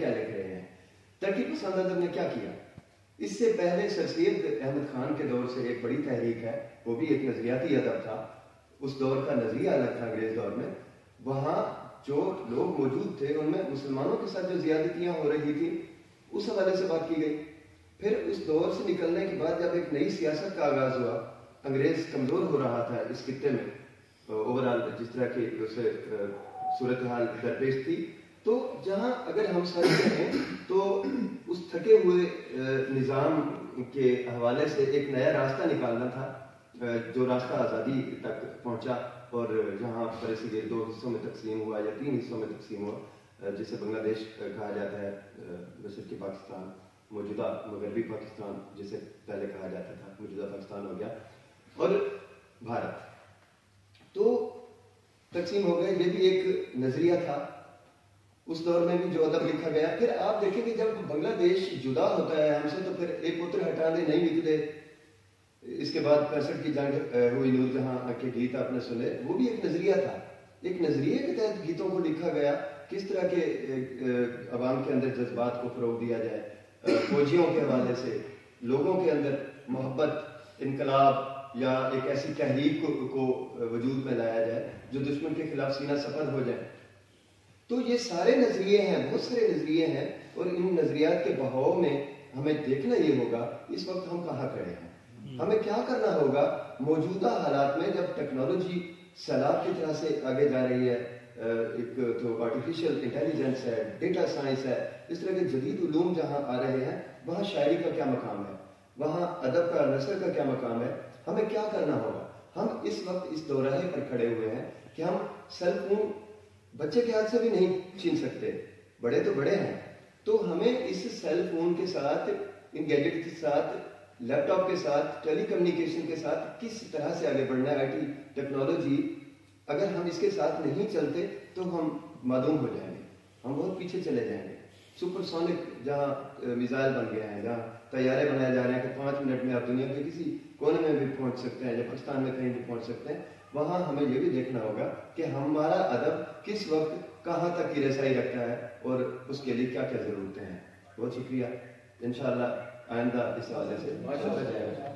کیا لکھ رہے ہیں. ترقی پسند ادب نے کیا کیا؟ اس سے پہلے سر سید احمد خان کے دور سے ایک بڑی تحریک ہے, وہ بھی ایک نظریاتی ادب تھا. اس دور کا نظریہ الگ تھا انگریز دور میں. وہاں جو لوگ موجود تھے ان میں مسلمانوں کے ساتھ جو زیادتیاں ہو رہی تھیں اس حوالے سے بات کی گئی. پھر اس دور سے نکلنے کے بعد جب ایک نئی سیاست کا آغاز ہوا, انگریز کمزور ہو رہا تھا اس خطے میں اوورال, جس طرح کی اسے صورتحال درپیش تھی, تو جہاں اگر ہم سچ کہیں تو اس تھکے ہوئے نظام کے حوالے سے ایک نیا راستہ نکالنا تھا, جو راستہ آزادی تک پہنچا اور جہاں پر صغیر 2 حصوں میں تقسیم ہوا یا 3 حصوں میں تقسیم ہوا, جسے بنگلہ دیش کہا جاتا ہے, مشرقی پاکستان, موجودہ مغربی پاکستان جسے پہلے کہا جاتا تھا, موجودہ پاکستان ہو گیا, اور بھارت. تو تقسیم ہو گئے. یہ بھی ایک نظریہ تھا اس دور میں بھی جو ادب لکھا گیا. پھر آپ دیکھیں کہ جب بنگلہ دیش جدا ہوتا ہے ہم سے تو پھر ایک پتر ہٹا دے نہیں لکھ دے. اس کے بعد 65 کی جنگ ہوئی, نور جہاں کے گیت آپ نے سنے, وہ بھی ایک نظریہ تھا. ایک نظریے کے تحت گیتوں کو لکھا گیا, کس طرح کے عوام کے اندر جذبات کو فروغ دیا جائے, فوجیوں کے حوالے سے لوگوں کے اندر محبت, انقلاب یا ایک ایسی تحریک کو وجود میں لایا جائے جو دشمن کے خلاف سینہ سپر ہو جائے. تو یہ سارے نظریے ہیں, بہت سارے نظریے ہیں, اور ان نظریات کے بہاؤ میں ہمیں دیکھنا یہ ہوگا اس وقت ہم کہاں کھڑے ہیں. ہمیں کیا کرنا ہوگا موجودہ حالات میں جب ٹیکنالوجی سیلاب کی طرح سے آگے جا رہی ہے. ایک تو آرٹیفیشل انٹیلیجنس ہے, ڈیٹا سائنس ہے, اس طرح کے جدید علوم جہاں آ رہے ہیں, وہاں شاعری کا کیا مقام ہے, وہاں ادب کا نثر کا کیا مقام ہے. ہمیں کیا کرنا ہوگا. ہم اس وقت اس دوراہے پر کھڑے ہوئے ہیں کہ ہم سیل فون بچے کے ہاتھ سے بھی نہیں چھین سکتے, بڑے تو بڑے ہیں. تو ہمیں اس سیل فون کے ساتھ, ان گیجٹ کے ساتھ, لیپ ٹاپ کے ساتھ, ٹیلی کمیونیکیشن کے ساتھ کس طرح سے آگے بڑھنا ہے. آئی ٹی ٹیکنالوجی اگر ہم اس کے ساتھ نہیں چلتے تو ہم معدوم ہو جائیں گے, ہم بہت پیچھے چلے جائیں گے. سپر سونک جہاں میزائل بن گئے ہیں, جہاں طیارے بنائے جا رہے ہیں کہ 5 منٹ میں آپ دنیا کے کسی کونے میں بھی پہنچ سکتے ہیں, یا پاکستان میں کہیں بھی پہنچ سکتے ہیں, وہاں ہمیں یہ بھی دیکھنا ہوگا کہ ہمارا ادب کس وقت کہاں تک کی رسائی رکھتا ہے اور اس کے لیے کیا کیا ضرورتیں ہیں. بہت شکریہ. انشاءاللہ آئندہ اس حوالے سے بات ہوتا جائے گا.